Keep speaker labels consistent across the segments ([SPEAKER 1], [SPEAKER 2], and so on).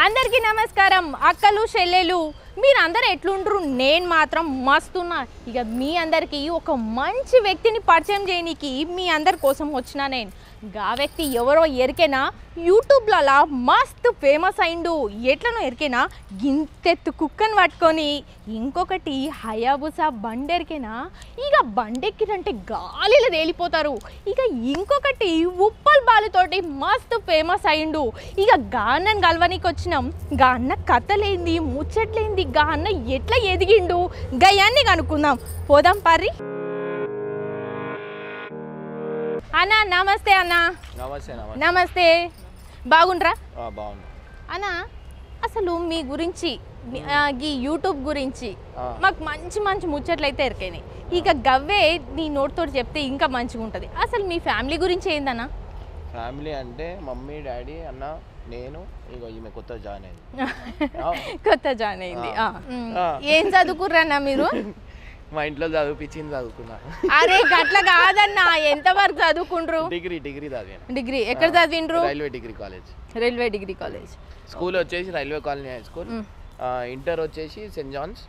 [SPEAKER 1] అందరికీ నమస్కారం అక్కలు చెల్లెలు మీరందరూ ఎట్లుంటారు నేను మాత్రం మస్తున్నా ఇక మీ అందరికీ ఒక మంచి వ్యక్తిని పరిచయం చేయడానికి మీ అందరి కోసం వచ్చినా నేను గా వ్యక్తి ఎవరో ఎరికేనా యూట్యూబ్లలో మస్తు ఫేమస్ అయిండు ఎట్లనో ఎరికేనా గింతెత్తు కుక్కను పట్టుకొని ఇంకొకటి హయాబుసా బండి ఎరికేనా ఇక బండెక్కిరంటే గాలిలో తేలిపోతారు ఇక ఇంకొకటి ఉప్పల్ బాలుతోటి మస్తు ఫేమస్ అయిండు ఇక గా అన్నని కలవనికి వచ్చినాం గా అన్న కథలేంది ముచ్చట్లేంది గా అన్న ఎట్లా ఎదిగిండు గయాన్ని కనుక్కుందాం పోదాం పర్రి అన్న నమస్తే అన్న
[SPEAKER 2] నమస్తే
[SPEAKER 1] నమస్తే బాగుండ్రా
[SPEAKER 2] బాగుంది
[SPEAKER 1] అన్న అసలు మీ గురించి ఈ యూట్యూబ్ గురించి మాకు మంచి మంచి ముచ్చట్లు అయితే ఎరికైనాయి ఇక గవ్వే నీ నోటితో చెప్తే ఇంకా మంచిగా ఉంటుంది అసలు మీ ఫ్యామిలీ గురించి ఏందన్నా
[SPEAKER 2] ఫ్యామిలీ అంటే మమ్మీ డాడీ అన్న నేను ఇక ఈమె కొత్త జాయిన్ అయింది
[SPEAKER 1] కొత్త జాయిన్ అయింది ఏం చదువుకుర్రన్నా మీరు
[SPEAKER 2] మా ఇంట్లో చదువుకున్నా
[SPEAKER 1] అరే గట్ల కాదన్నా ఎంతవరకు చదువుకుంటారు
[SPEAKER 2] డిగ్రీ చదివాను
[SPEAKER 1] డిగ్రీ ఎక్కడ చదివిండ్రు
[SPEAKER 2] railway degree college
[SPEAKER 1] school
[SPEAKER 2] school వచ్చేసి railway colony high school inter వచ్చేసి సెయింట్ జాన్స్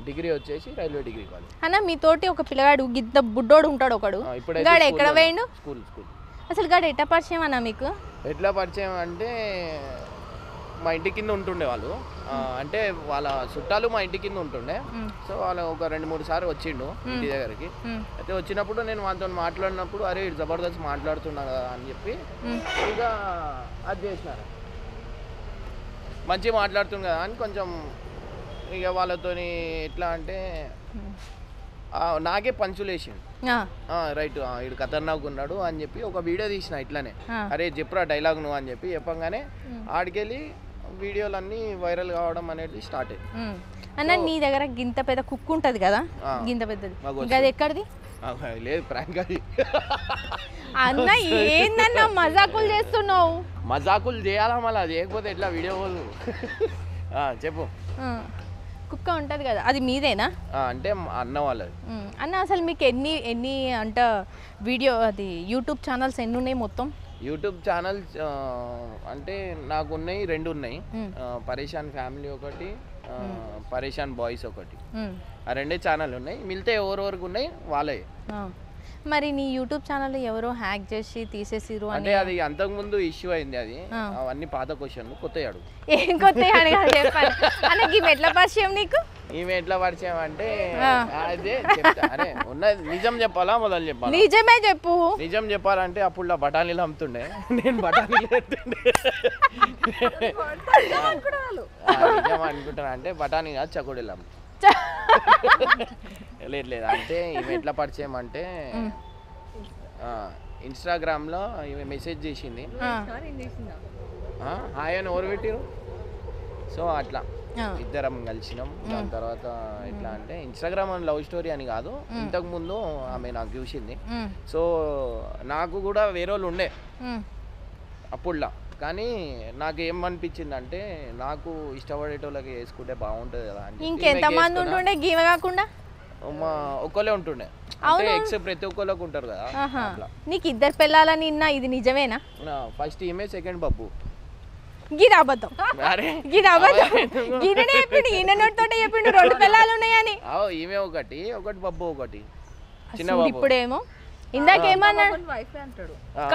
[SPEAKER 2] డిగ్రీ వచ్చేసి రైల్వే డిగ్రీ కాలేజ్
[SPEAKER 1] అన్న మీతోటి ఒక పిల్లగాడు గిద్ద బుడ్డోడు ఉంటాడు ఒకడు గాడు ఎక్కడ పోయిండు
[SPEAKER 2] స్కూల్
[SPEAKER 1] అసలు గాడు ఎట్లా పరిచయం అన్న మీకు
[SPEAKER 2] ఎట్లా పరిచయం అంటే మా ఇంటి కింద ఉంటుండే వాళ్ళు అంటే వాళ్ళ చుట్టాలు మా ఇంటి కింద ఉంటుండే సో వాళ్ళు ఒక 2-3 సార్లు వచ్చిండు ఇంటి దగ్గరికి అయితే వచ్చినప్పుడు నేను వాళ్ళతో మాట్లాడినప్పుడు అరే జబర్దస్త్ మాట్లాడుతున్నా కదా అని చెప్పి ఇక అది చేసినారు మంచిగా మాట్లాడుతుంది కదా అని కొంచెం ఇక వాళ్ళతోని ఎట్లా అంటే నాకే పంచులు వేసిండు రైట్ ఇడు ఖతర్నాక్ ఉన్నాడు అని చెప్పి ఒక వీడియో తీసిన ఇట్లానే అరే చెప్పురా డైలాగ్ నువ్వు అని చెప్పి చెప్పంగానే ఆడికెళ్ళి వీడియోలన్నీ వైరల్ కావడం అనేది స్టార్ట్ అయ్యింది
[SPEAKER 1] అన్న నీ దగ్గర గింత పెద్ద కుక్ ఉంటది కదా గింత పెద్దది అది ఎక్కడిది
[SPEAKER 2] లేదు ప్రాంక్ అది
[SPEAKER 1] అన్న ఏందన్నా మజాకులు చేస్తున్నావు
[SPEAKER 2] మజాకులు చేయాలా మళ్ళీ చేయకపోతే ఎట్లా వీడియో చెప్పు
[SPEAKER 1] కుక్క ఉంటది కదా అది మీదేనా
[SPEAKER 2] అంటే అన్న వాళ్ళది
[SPEAKER 1] అన్న అసలు మీకు ఎన్ని అంటే వీడియో అది యూట్యూబ్ ఛానల్స్ ఎన్ని ఉన్నాయి మొత్తం
[SPEAKER 2] యూట్యూబ్ ఛానల్స్ అంటే నాకు ఉన్నాయి 2 ఉన్నాయి పరేషాన్ ఫ్యామిలీ ఒకటి పరేషాన్ బాయ్స్ ఒకటి ఆ 2 ఛానల్ ఉన్నాయి మిగిలితే ఎవరెవరికి ఉన్నాయి వాళ్ళే
[SPEAKER 1] మరి నీ యూట్యూబ్ ఛానల్ ఎవరో హ్యాక్ చేసి తీసేసిరు
[SPEAKER 2] అంటే అది అంతకుముందు ఇష్యూ అయింది అది అవన్నీ పాత క్వశ్చన్లు కొత్త అడుగు
[SPEAKER 1] ఏం కొత్త చెప్పాలి అన్న ఈమె ఎట్లా పరిచయం నీకు
[SPEAKER 2] ఈమె ఎట్లా పరిచయం అంటే అదే చెప్తా అరే ఉన్నది నిజం చెప్పాలా మొదలు చెప్పాలి
[SPEAKER 1] నిజమే చెప్పు
[SPEAKER 2] నిజం చెప్పాలంటే అప్పుడు బఠానీలు అమ్ముతుండే నేను బఠానీలు నిజం అనుకుంటున్నా అంటే బఠానీ కాదు చకోడీలు అమ్ము లేదు అంటే ఈమె ఎట్లా పరిచయం అంటే ఇన్స్టాగ్రామ్లో ఈమె మెసేజ్ చేసింది హాయ్ అని ఎవరు పెట్టిరు సో అట్లా ఇద్దరం కలిసినాం దాని తర్వాత ఎట్లా అంటే ఇన్స్టాగ్రామ్ అని లవ్ స్టోరీ అని కాదు ఇంతకు ముందు ఆమె నాకు చూసింది సో నాకు కూడా వేరే వాళ్ళు ఉండే అప్పుడులా కానీ నాకు ఏమనిపించింది అంటే నాకు ఇష్టపడేటోళ్ళకి వేసుకుంటే బాగుంటుంది కదా అంటే
[SPEAKER 1] ఇంకెంతమంది ఉంటుండే గీవ కాకుండా
[SPEAKER 2] ఒక్కలే ఉంటుండే అంటే ఎక్సెప్ట్ ప్రతి ఒక్కళ్ళకి ఉంటారు కదా
[SPEAKER 1] నీకు ఇద్దరు పిల్లలని ఇది నిజమేనా
[SPEAKER 2] ఫస్ట్ ఈమె సెకండ్ బబ్బు
[SPEAKER 1] గిది అబద్ధం గిది అబద్ధం గిన్నె చెప్పిండు ఈయన నోటితోటే చెప్పిండు 2 పిల్లలు ఉన్నాయని
[SPEAKER 2] ఈమె ఒకటి బబ్బు ఒకటి చిన్న బాబు
[SPEAKER 1] ఇప్పుడేమో ఇందాకేమన్నా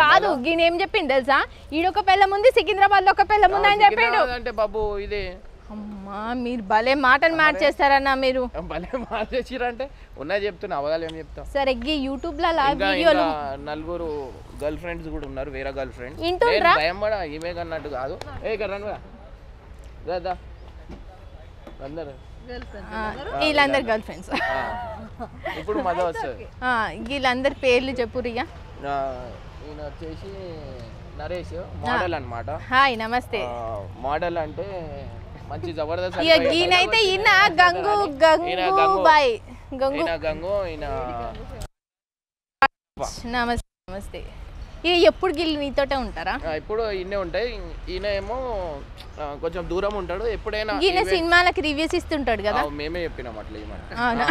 [SPEAKER 1] కాదు ఈయన ఏం చెప్పిండు తెలుసా ఈడొక పిల్ల ముందు సికింద్రాబాద్ లో ఒక పిల్ల ముందు అని చెప్పిండు
[SPEAKER 2] అంటే బాబు ఇదే
[SPEAKER 1] అమ్మా మీరు భలే మాటలు మార్చేస్తారన్నా మీరు
[SPEAKER 2] భలే మార్చేసిరంటే ఉన్నా చెప్తున్నా అవగాలు ఏం చెప్తా
[SPEAKER 1] సరే ఈ యూట్యూబ్ లో వీడియోలు
[SPEAKER 2] 4 గర్ల్ ఫ్రెండ్స్ కూడా ఉన్నారు వేరే గర్ల్ ఫ్రెండ్స్ భయం పడ ఈమె కన్నట్టు కాదు ఇక్కడ రండి అందరు
[SPEAKER 1] వీళ్ళందరు గర్ల్ ఫ్రెండ్స్
[SPEAKER 2] ఇప్పుడు మజా వస్తుంది
[SPEAKER 1] వీళ్ళందరి పేర్లు చెప్పు రియా
[SPEAKER 2] ఈయన వచ్చేసి నరేష్ మోడల్ అన్నమాట
[SPEAKER 1] హాయ్ నమస్తే
[SPEAKER 2] మోడల్ అంటే మంచి జబర్దస్త్
[SPEAKER 1] ఈయనైతే ఈయన గంగు బాయ్
[SPEAKER 2] గంగు ఈయన
[SPEAKER 1] నమస్తే నమస్తే ఎప్పుడు గిల్లి నీతోటే ఉంటారా
[SPEAKER 2] ఇప్పుడు ఈయనే ఉంటాయి ఈయన ఏమో కొంచెం దూరం ఉంటాడు ఎప్పుడైనా
[SPEAKER 1] ఈయన సినిమాలకి రివ్యూస్ ఇస్తుంటాడు కదా
[SPEAKER 2] మేమే చెప్పినాం అట్లా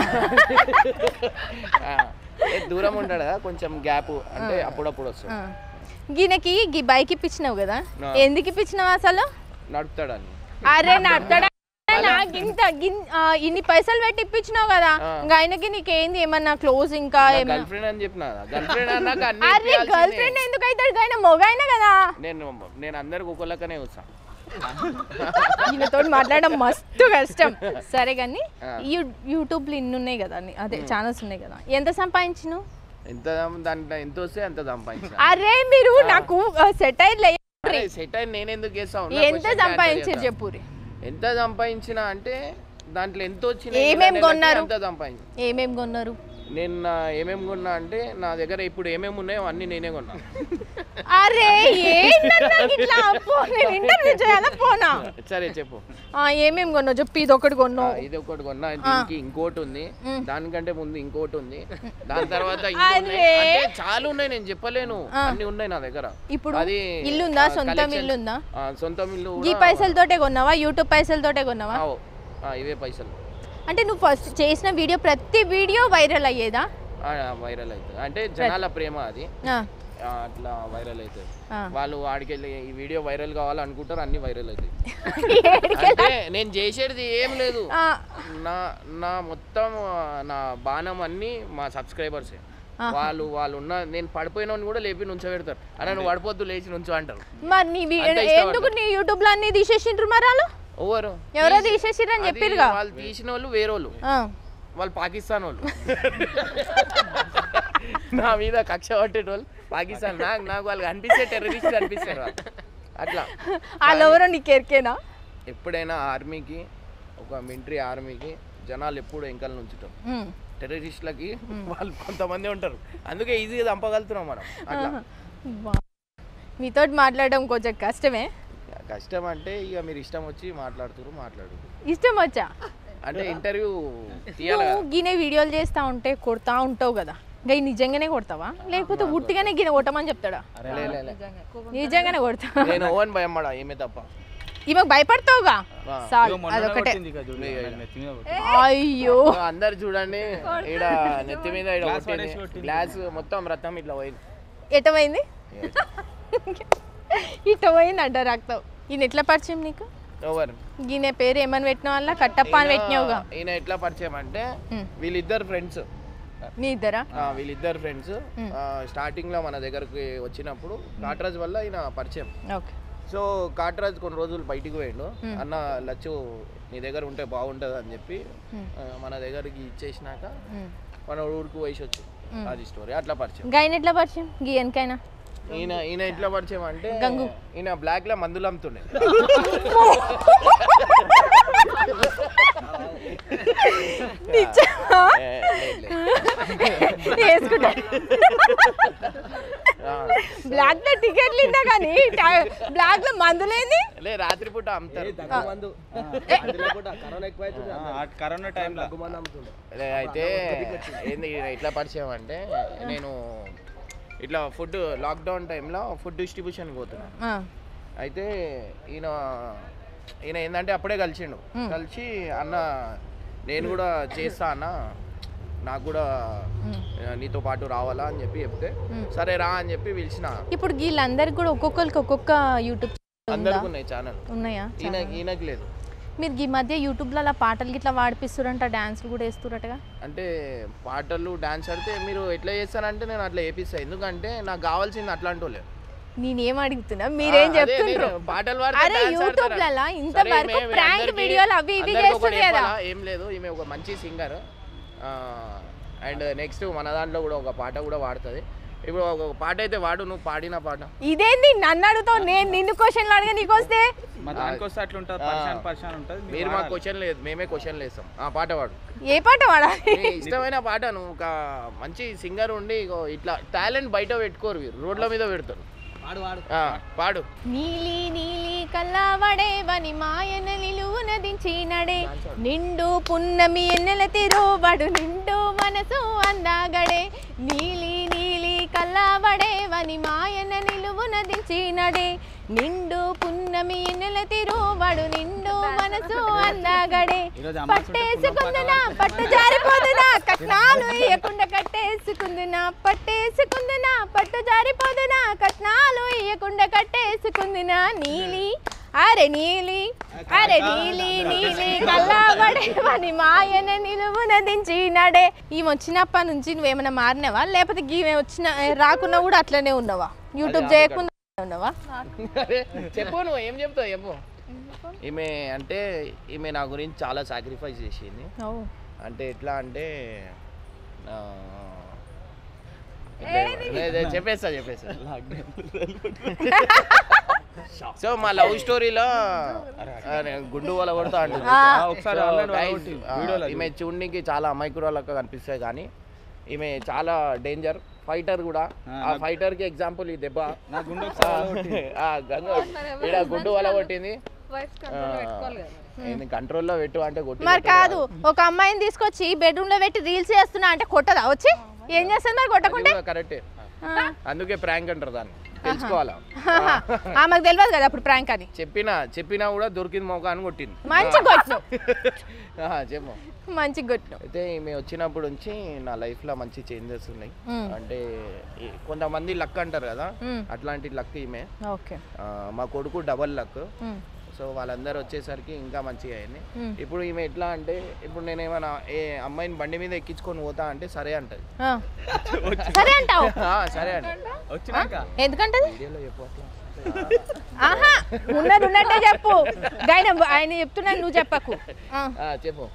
[SPEAKER 2] దూరం ఉంటాడు కదా కొంచెం గ్యాప్ అంటే అప్పుడప్పుడు వస్తుంది
[SPEAKER 1] ఈయనకి బైక్ ఇప్పించినావు కదా ఎందుకు ఇప్పించినావు అసలు
[SPEAKER 2] నడుపుతాడని
[SPEAKER 1] అరే నట్టడా నాకు ఇన్ని పైసలు పెట్టి ఇప్పించినావు కదా ఇంకా ఆయనకి నీకేంది ఏమన్నా క్లోజ్ ఇంకా
[SPEAKER 2] గర్ల్ ఫ్రెండ్ అని చెప్పిన గర్ల్ ఫ్రెండ్ అన్నాక
[SPEAKER 1] అరే గర్ల్ ఫ్రెండ్ ఎందుకు అవుతాడు ఆయన మొగైనా కదా
[SPEAKER 2] నేను అందరికి ఒకళ్ళకనే వస్తా
[SPEAKER 1] ఈయనతో మాట్లాడడం మస్తు కష్టం సరే కానీ యూట్యూబ్ లో ఇన్ని ఉన్నాయి కదా అదే ఛానల్స్ ఉన్నాయి కదా ఎంత సంపాదించను
[SPEAKER 2] ఎంత దాంట్లో ఎంత వస్తే అంత సంపాదించిన
[SPEAKER 1] అరే మీరు నాకు సెటైర్
[SPEAKER 2] నేను ఎందుకు చేస్తాను
[SPEAKER 1] ఎంత సంపాదించారు చెప్పురి
[SPEAKER 2] ఎంత సంపాదించిన అంటే దాంట్లో ఎంత వచ్చింది
[SPEAKER 1] ఏమేం కొన్నారు
[SPEAKER 2] ఎంత సంపాదించిన
[SPEAKER 1] ఏమేం కొన్నారు
[SPEAKER 2] నేను ఏమేమి కొన్నా అంటే నా దగ్గర ఇప్పుడు ఏమేమి ఉన్నాయో అన్ని నేనే కొన్నా
[SPEAKER 1] అరే ఇట్లా ఇంటర్వ్యూ చేయాలా పోనా
[SPEAKER 2] సరే చెప్పు
[SPEAKER 1] ఏమేమి కొన్నావు చెప్పు ఇది ఒకటి కొన్నావు
[SPEAKER 2] ఇది ఒకటి కొన్నా దీనికి ఇంకోటి ఉంది దానికంటే ముందు ఇంకోటి ఉంది దాని తర్వాత చాలా ఉన్నాయి నేను చెప్పలేను అన్ని ఉన్నాయి నా దగ్గర
[SPEAKER 1] ఇప్పుడు అది ఇల్లు ఉందా సొంతం ఇల్లు ఉందా
[SPEAKER 2] సొంతం ఇల్లు
[SPEAKER 1] ఈ పైసలతోటే కొన్నావా యూట్యూబ్ పైసలతోటే కొన్నావా
[SPEAKER 2] ఇవే పైసలు
[SPEAKER 1] అంటే నువ్వు ఫస్ట్ చేసిన వీడియో ప్రతి వీడియో వైరల్ అయ్యేదా
[SPEAKER 2] వైరల్ అవుతుంది అంటే జనాల ప్రేమ అది అట్లా వైరల్ అవుతుంది వాళ్ళు వాడికెళ్ళి ఈ వీడియో వైరల్ కావాలనుకుంటారు అన్ని వైరల్ అవుతాయి అంటే నేను చేసేది ఏం లేదు నా మొత్తం నా బాణం అన్ని మా సబ్స్క్రైబర్సే వాళ్ళు ఉన్న నేను పడిపోయిన కూడా లేపి నుంచోబెడతారు అలా నువ్వు పడిపోద్దు లేచి నుంచో అంటారు
[SPEAKER 1] మరి ఎందుకు నీ యూట్యూబ్ లో అన్ని తీసేసిండ్రు మరి వాళ్ళు ఎవరో తీసేసిర్రు అని చెప్పిరుగా
[SPEAKER 2] వాళ్ళు తీసిన వాళ్ళు వేరే వాళ్ళు వాళ్ళు పాకిస్తాన్ వాళ్ళు నా మీద కక్ష పట్టేటోళ్ళు పాకిస్తాన్ నాకు వాళ్ళు అనిపిస్తే టెర్రరిస్ట్ అనిపిస్తారు వాళ్ళు అట్లా
[SPEAKER 1] వాళ్ళు ఎవరో నీకు ఎరికేనా
[SPEAKER 2] ఎప్పుడైనా ఆర్మీకి ఒక మిలిటరీ ఆర్మీకి జనాలు ఎప్పుడు ఎంకల్ నుంచుతాం టెర్రరిస్టులకి వాళ్ళు కొంతమంది ఉంటారు అందుకే ఈజీగా చంపగలుగుతున్నాం మనం అట్లా
[SPEAKER 1] మీతో మాట్లాడడం కొంచెం కష్టమే
[SPEAKER 2] కష్టం అంటే ఇక మీరు ఇష్టం వచ్చి మాట్లాడు
[SPEAKER 1] ఇష్టం వచ్చా
[SPEAKER 2] అంటే ఇంటర్వ్యూ
[SPEAKER 1] గినే వీడియోలు చేస్తా ఉంటే కొడతా ఉంటావు కదా ఇంకా నిజంగానే కొడతావా లేకపోతే ఉట్టిగానే గిన్నె కొట్టమని చెప్తాడా నిజంగానే కొడతా
[SPEAKER 2] నేను ఓన్ భయం పడా ఏమే తప్ప
[SPEAKER 1] ఈమె భయపడతావుగా అదొకటే అయ్యో
[SPEAKER 2] అందరు చూడండి ఈడ నెత్తి మీద గ్లాస్ మొత్తం రక్తం ఇట్లా పోయింది
[SPEAKER 1] ఎట పోయింది ఇట పోయింది అంట రక్తం ఈయన ఎట్లా పరిచయం నీకు
[SPEAKER 2] ఎవరు
[SPEAKER 1] ఈయన పేరు ఏమని పెట్టిన వల్ల కట్టప్ప అని పెట్టినావుగా
[SPEAKER 2] ఈయన ఎట్లా పరిచయం అంటే వీళ్ళిద్దరు ఫ్రెండ్స్
[SPEAKER 1] నీ ఇద్దరా
[SPEAKER 2] వీళ్ళిద్దరు ఫ్రెండ్స్ స్టార్టింగ్ లో మన దగ్గరకు వచ్చినప్పుడు కాట్రాజ్ వల్ల ఈయన పరిచయం సో కాట్రాజ్ కొన్ని రోజులు బయటికి పోయిండు అన్న లచ్చు నీ దగ్గర ఉంటే బాగుంటది అని చెప్పి మన దగ్గరికి ఇచ్చేసినాక మన ఊరికి వయసు వచ్చి అది స్టోరీ అట్లా పరిచయం
[SPEAKER 1] గైన్ ఎట్లా పరిచయం గీయన్కైనా
[SPEAKER 2] ఈయన ఎట్లా పరిచయం అంటే ఈయన బ్లాక్ లో మందులు అమ్ముతుండే
[SPEAKER 1] బ్లాక్ లో టికెట్లు ఇందా కానీ బ్లాక్ లో మందులేంది
[SPEAKER 2] రాత్రి పూట అమ్ముతారు
[SPEAKER 3] కరోనా టైంలో
[SPEAKER 2] అయితే ఏంది ఎట్లా పరిచయం అంటే నేను ఇట్లా ఫుడ్ లాక్డౌన్ టైంలో ఫుడ్ డిస్ట్రిబ్యూషన్ పోతున్నా అయితే ఈయన ఏంటంటే అప్పుడే కలిసిండు కలిసి అన్న నేను కూడా చేస్తా అన్న నాకు కూడా నీతో పాటు రావాలా అని చెప్పి చెప్తే సరే రా అని చెప్పి పిలిచిన
[SPEAKER 1] ఇప్పుడు వీళ్ళందరికి కూడా ఒక్కొక్కరికి ఒక్కొక్క యూట్యూబ్
[SPEAKER 2] అందరికి ఉన్నాయి ఛానల్
[SPEAKER 1] ఉన్నాయా
[SPEAKER 2] ఈయనకి లేదు
[SPEAKER 1] మీరు ఈ మధ్య యూట్యూబ్లో అలా పాటలు గిట్లా వాడిపిస్తురంట డాన్స్లు కూడా వేస్తురటగా
[SPEAKER 2] అంటే పాటలు డాన్స్ ఆడితే మీరు ఎట్లా చేస్తారంటే నేను అట్లా వేపిస్తా ఎందుకంటే నాకు కావాల్సింది అట్లాంటి వాళ్ళే
[SPEAKER 1] నేనేం అడుగుతున్నా మీరేం చెప్తున్నారు
[SPEAKER 2] పాటలు
[SPEAKER 1] అరే యూట్యూబ్ లలో ఇంతవరకు ప్రాంక్ వీడియోలు అవి ఇవి చేస్తుంది కదా
[SPEAKER 2] ఏం లేదు ఈమె ఒక మంచి సింగర్ అండ్ నెక్స్ట్ మన దాంట్లో కూడా ఒక పాట కూడా వాడుతుంది ఇప్పుడు ఒక పాట అయితే వాడు నువ్వు పాడిన పాట
[SPEAKER 1] ఇదేంది నన్ను అడుగుతావు నేను నిన్ను క్వశ్చన్లు అడిగా నీకు వస్తే
[SPEAKER 2] మీరు మా క్వశ్చన్ లేదు మేమే క్వశ్చన్ వేస్తాం ఆ పాట వాడు
[SPEAKER 1] ఏ పాట వాడాలి
[SPEAKER 2] ఇష్టమైన పాట నువ్వు ఒక మంచి సింగర్ ఉండి ఇట్లా టాలెంట్ బయట పెట్టుకోరు రోడ్ల మీద పెడతారు పాడు
[SPEAKER 1] నీలి నీలి కల్లావడేవని మాయన నిలువున దించినడే నిండు పున్నమి ఎన్నెల తిరువడు నిండు మనసు అందాగడే నీలి నీలి కల్లావడేవని మాయన నిలువున దించినడే నిండు పున్నమి ఎన్నెల తిరువడు నిండు మనసు అందాగడే పట్టేసుకుందునా పట్టు జారిపోదునా కట్నాలు ఇయ్యకుండా కట్టేసుకుందునా పట్టేసుకుందునా పట్టు జారిపోదునా కట్నాలు ఇయ్యకుండా కట్టేసుకుందునా నీలి అరే నీలి నీలి కల్లాబడేవని మాయన నిలువున దించినాడే. ఈమె వచ్చినప్పటి నుంచి నువ్వేమైనా మారినావా, లేకపోతే ఈమె వచ్చిన రాకున్నా కూడా అట్లనే ఉన్నావా? యూట్యూబ్ చేయకుండా ఉన్నావా?
[SPEAKER 2] చెప్పు, నువ్వు ఏం చెప్తావు చెప్పు. ఈమె అంటే ఈమె నా గురించి చాలా సాక్రిఫైస్ చేసింది. అంటే ఎట్లా అంటే చెప్పేస్తా సో మా లవ్ స్టోరీలో గుండు వాళ్ళ కొడతా అంటుంది. ఈమె చూడడానికి చాలా అమాయకురాలక్క కనిపిస్తాయి, కానీ ఈమె చాలా డేంజర్ ఫైటర్ కూడా. ఆ ఫైటర్ కి ఎగ్జాంపుల్ ఈ దెబ్బ. గుండు వాళ్ళ కొట్టింది, కంట్రోల్లో పెట్టు అంటే కొట్టి.
[SPEAKER 1] మరి కాదు, ఒక అమ్మాయిని తీసుకొచ్చి బెడ్రూమ్ లో పెట్టి రీల్స్ చేస్తున్నా అంటే కొట్టదా వచ్చి? ఏం చేస్తుంది మరి కొట్టకుండా?
[SPEAKER 2] కరెక్టే, అందుకే ప్రాంక్ అంటారు దాన్ని, తెలుసుకోవాలా.
[SPEAKER 1] ఆమెకు తెలియదు కదా అప్పుడు ప్రాంక్ అని.
[SPEAKER 2] చెప్పినా కూడా దొరికింది మోకా అని కొట్టింది.
[SPEAKER 1] మంచి కొట్టు
[SPEAKER 2] చెప్పు.
[SPEAKER 1] మంచి కొట్టు.
[SPEAKER 2] అయితే ఈమె వచ్చినప్పుడు నుంచి నా లైఫ్ లో మంచి చేంజెస్ ఉన్నాయి. అంటే కొంతమంది లక్ అంటారు కదా, అట్లాంటి లక్ ఈమె. మా కొడుకు డబల్ లక్. సో వాళ్ళందరూ వచ్చేసరికి ఇంకా మంచిగా అయింది. ఇప్పుడు ఈమె ఎట్లా అంటే, ఇప్పుడు నేనేమన్నా ఏ అమ్మాయిని బండి మీద ఎక్కించుకొని పోతా అంటే సరే అంటది.
[SPEAKER 1] సరే అంటావు?
[SPEAKER 2] సరే అంట.
[SPEAKER 1] ఎందుకంటే
[SPEAKER 2] వీడియోలో చెప్పు అట్లా.
[SPEAKER 1] ఉన్నట్టే చెప్పు. ఆయన చెప్తున్నాను, నువ్వు చెప్పకు.
[SPEAKER 2] చెప్పు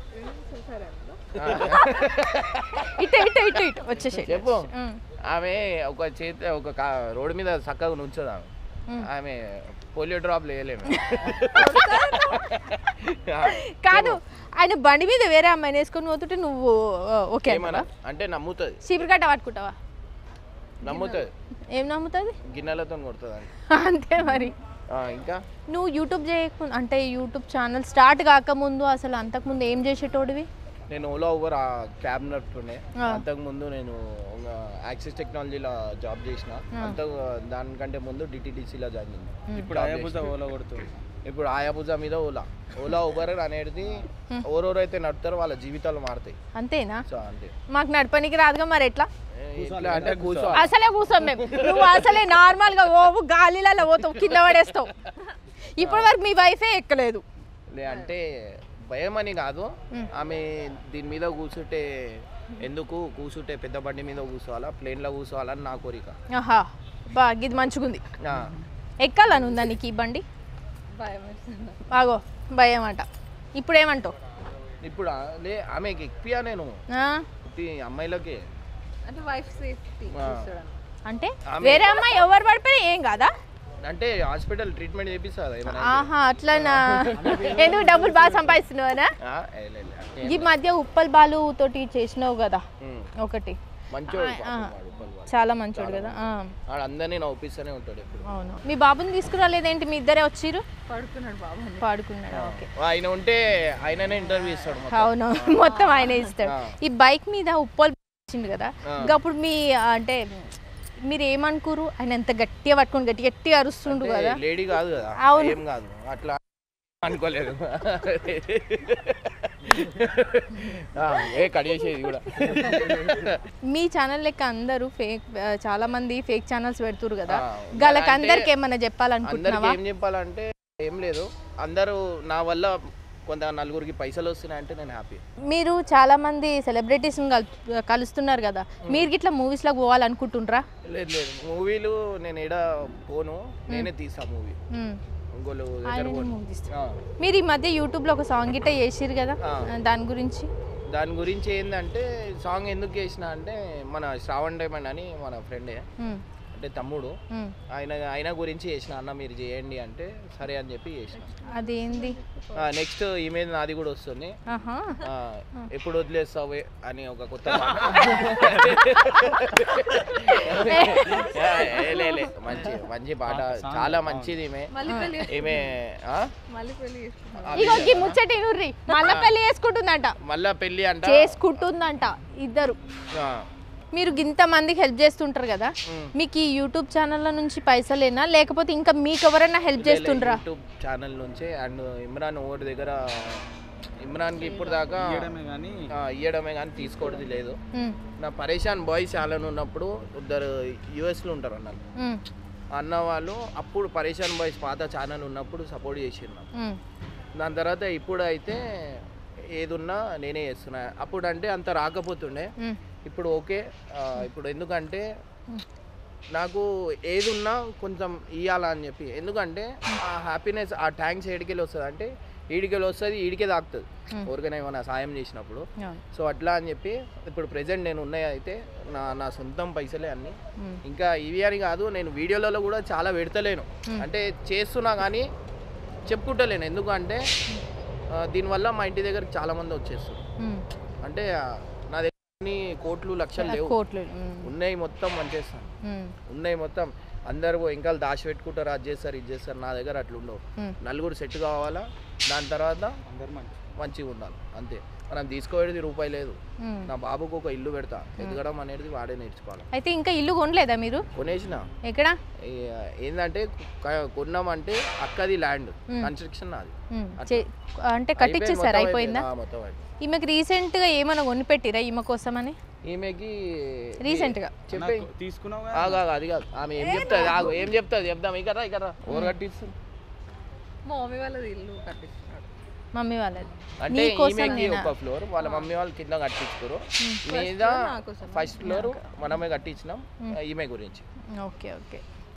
[SPEAKER 1] ఇటు వచ్చేసి
[SPEAKER 2] చెప్పు. ఆమె ఒక చేతి ఒక రోడ్డు మీద చక్కగా నుంచోదు ఆమె. ఆమె పోలియో డ్రాప్ లేయలేము.
[SPEAKER 1] కాదు, ఆయన బండి మీద వేరే అమ్మాయిని వేసుకొని పోతుంటే నువ్వు ఓకే
[SPEAKER 2] అంటే నమ్ముతుంది.
[SPEAKER 1] చీపురు కట్ట పట్టుకుంటావా?
[SPEAKER 2] నమ్ముతుంది.
[SPEAKER 1] ఏం నమ్ముతుంది?
[SPEAKER 2] గిన్నెలతో కొడుతుంది
[SPEAKER 1] అంతే మరి.
[SPEAKER 2] ఇంకా
[SPEAKER 1] నువ్వు యూట్యూబ్ చేయకుండా, అంటే యూట్యూబ్ ఛానల్ స్టార్ట్ కాకముందు అసలు అంతకుముందు ఏం చేసేటోడివి?
[SPEAKER 2] నేను ఓలా ఊబర్ క్యాబ్ నడుపుతుండే. అంతకుముందు నేను యాక్సిస్ టెక్నాలజీలో జాబ్ చేసిన. దానికంటే ముందు డిటిడిసిలో జాయిన్ అయింది.
[SPEAKER 3] ఇప్పుడు ఆయాబుజా ఓలా కొడుతుంది.
[SPEAKER 2] ఇప్పుడు ఆయాబుజా మీద ఓలా ఊబర్ అనేది ఎవరెవరైతే నడుపుతారో వాళ్ళ జీవితాలు మారుతాయి.
[SPEAKER 1] అంతేనా?
[SPEAKER 2] సో అంతే.
[SPEAKER 1] మాకు నడపనికి రాదుగా, మరి ఎట్లా?
[SPEAKER 2] అంటే
[SPEAKER 1] అసలే కూర్చోం మేము. నువ్వు అసలే నార్మల్ గా ఓవు గాలిలలో పోతావు, కింద పడేస్తావు. ఇప్పటి వరకు మీ వైఫే ఎక్కలేదు.
[SPEAKER 2] అంటే భయం అని కాదు, ఆమె దీని మీద కూర్చుంటే ఎందుకు కూర్చుంటే పెద్ద బండి మీద కూర్చోవాలా, ప్లేన్లో కూర్చోవాలని నా కోరిక.
[SPEAKER 1] ఇది మంచిగుంది. ఎక్కాలని ఉందా నీకు ఈ బండి? బాగో భయం అంట. ఇప్పుడు ఏమంటావు?
[SPEAKER 2] ఇప్పుడు ఆమెకి ఎక్కియా నేను అమ్మాయిలకి.
[SPEAKER 1] అంటే వేరే అమ్మాయి ఎవరు పడిపోయినా ఏం కాదా?
[SPEAKER 2] అంటే హాస్పిటల్ ట్రీట్మెంట్ చేపిస్తా.
[SPEAKER 1] అట్లనా? ఎందుకు డబ్బులు బాగా సంపాదిస్తున్నావా? ఈ మధ్య ఉప్పల్ బాలు తోటి చేసినావు కదా ఒకటి, చాలా మంచోడు కదా.
[SPEAKER 2] అందరినీ నవ్విస్తూనే ఉంటాడు ఎప్పుడు.
[SPEAKER 1] అవును. మీ బాబుని తీసుకురాలేదేంటి? మీ ఇద్దరే వచ్చిర్రు? పాడుకున్నాడు. ఓకే.
[SPEAKER 2] ఆయన ఉంటే ఆయననే ఇంటర్వ్యూ ఇస్తాడు.
[SPEAKER 1] అవును, మొత్తం ఆయనే ఇస్తాడు. ఈ బైక్ మీద ఉప్పల్ వచ్చిండు కదా, అప్పుడు మీ అంటే మీరు ఏమనుకోరు? ఆయన ఎంత గట్టిగా పట్టుకొని గట్టిగా అరుస్తుండు కదా.
[SPEAKER 2] లేడీ కాదు కదా.
[SPEAKER 1] అవును,
[SPEAKER 2] ఏం కాదు అట్లా అనుకోలేదు. కడిగేసేది కూడా.
[SPEAKER 1] మీ ఛానల్ లెక్క అందరూ ఫేక్, చాలా మంది ఫేక్ ఛానల్స్ పెడుతురు కదా, వాళ్ళకి అందరికి ఏమన్నా చెప్పాలనుకుంటున్నావా?
[SPEAKER 2] ఏం చెప్పాలంటే ఏం లేదు, అందరూ నా వల్ల కొంత నలుగురికి పైసలు వస్తున్నాయంటే నేను హ్యాపీ.
[SPEAKER 1] మీరు చాలా మంది సెలబ్రిటీస్ కలుస్తున్నారు కదా, మీరు ఇట్లా మూవీస్ లో పోవాలనుకుంటుండ్రా?
[SPEAKER 2] లేదు లేదు, మూవీలు నేను ఏడా పోను, నేనే తీసా మూవీ.
[SPEAKER 1] మీరు ఈ మధ్య యూట్యూబ్ లో ఒక సాంగ్ గిట్ట చేసిరు కదా, దాని గురించి
[SPEAKER 2] ఏంటంటే, సాంగ్ ఎందుకు చేసిన అంటే మన శ్రావణ్ డైమండ్ అని మన ఫ్రెండే, అంటే తమ్ముడు, ఆయన గురించి చేసిన. అన్న మీరు చేయండి అంటే సరే అని చెప్పి చేసిన.
[SPEAKER 1] అదేంది?
[SPEAKER 2] నెక్స్ట్ ఈమెయిల్ నాది కూడా వస్తుంది, ఎప్పుడు వదిలేస్తావు అని ఒక కొత్త మంచి మంచి పాట, చాలా మంచిది.
[SPEAKER 1] మళ్ళా పెళ్లి చేసుకుంటుందంట ఇద్దరు. మీరు ఇంత మందికి హెల్ప్ చేస్తుంటారు కదా, మీకు ఈ యూట్యూబ్ ఛానల్ నుంచి పైసలేనా, లేకపోతే ఇంకా మీకు ఎవరైనా హెల్ప్ చేస్తుంటారా?
[SPEAKER 2] యూట్యూబ్ ఛానల్ నుంచి. అండ్ ఇమ్రాన్ ఓడి దగ్గర, ఇమ్రాన్కి ఇప్పుడు దాకా ఇయ్యడమే కానీ తీసుకోవడం లేదు. నా పరేషాన్ బాయ్స్ ఛానల్ ఉన్నప్పుడు ఇద్దరు US లో ఉంటారు అన్నారు. అన్న వాళ్ళు అప్పుడు పరేషాన్ బాయ్స్ పాత ఛానల్ ఉన్నప్పుడు సపోర్ట్ చేసిరు నాకు. దాని తర్వాత ఇప్పుడు అయితే ఏదున్నా నేనే చేస్తున్నా. అప్పుడు అంటే అంత రాకపోతుండే, ఇప్పుడు ఓకే. ఇప్పుడు ఎందుకంటే నాకు ఏది ఉన్నా కొంచెం ఇవ్వాలా అని చెప్పి, ఎందుకంటే ఆ హ్యాపీనెస్ ఆ ట్యాంక్స్ ఏడికెళ్ళి వస్తుంది అంటే ఈడికెళ్ళి వస్తుంది, ఈడికే తాకుతుంది ఎవరికైనా ఏమైనా సాయం చేసినప్పుడు. సో అట్లా అని చెప్పి ఇప్పుడు ప్రెజెంట్ నేను ఉన్నాయి అయితే నా సొంతం పైసలే అన్నీ. ఇంకా ఇవి అని కాదు, నేను వీడియోలలో కూడా చాలా పెడతలేను, అంటే చేస్తున్నా కానీ చెప్పుకుంటలేను. ఎందుకంటే దీనివల్ల మా ఇంటి దగ్గరికి చాలామంది వచ్చేస్తారు. అంటే నా దగ్గర కోట్లు లక్షలు లేవు, ఉన్నాయి మొత్తం మంచేస్తాను, ఉన్నాయి మొత్తం. అందరూ ఇంకా దాచి పెట్టుకుంటారు, అది చేస్తారు ఇది చేస్తారు. నా దగ్గర అట్లా ఉండవు. నలుగురు సెట్ కావాలా, దాని తర్వాత అందరు మంచిగా ఉండాలి అంతే. మనం తీసుకోవేది రూపాయి లేదు. నా బాబుకు ఒక ఇల్లు పెడతా, ఎదగడం అనేది వాడే నేర్చుకోవాలి.
[SPEAKER 1] అయితే ఇంకా ఇల్లు కొనలేదా మీరు?
[SPEAKER 2] కొనేసిన.
[SPEAKER 1] ఎక్కడ?
[SPEAKER 2] ఏంటంటే కొన్నామంటే అక్కది ల్యాండ్, కన్స్ట్రక్షన్ అది
[SPEAKER 1] అంటే కట్టించేసారు, అయిపోయిందా?
[SPEAKER 2] మొత్తం
[SPEAKER 1] ఈమెకి రీసెంట్ గా ఏమైనా కొనిపెట్టిరా ఈమె కోసమని?
[SPEAKER 2] ఈమెకి
[SPEAKER 1] రీసెంట్ గా
[SPEAKER 2] చెప్పే
[SPEAKER 3] తీసుకున్నావు
[SPEAKER 2] అది కాదు, ఆమె ఏం చెప్తుంది ఆగు, ఏం చెప్తుంది చెప్దాం. ఇక్కడ ఇక్కడ ఓవర్ కట్టిస్తుంది.
[SPEAKER 4] మా మమ్మీ వాళ్ళది ఇల్లు కట్టిస్తున్నాడు.
[SPEAKER 1] మమ్మీ వాళ్ళది
[SPEAKER 2] అంటే ఈమెకి ఒక ఫ్లోర్, వాళ్ళ మమ్మీ వాళ్ళు కింద కట్టించుకోరు, మీద ఫస్ట్ ఫ్లోర్ మనమే కట్టించినాం ఈమె గురించి.
[SPEAKER 1] Okay okay.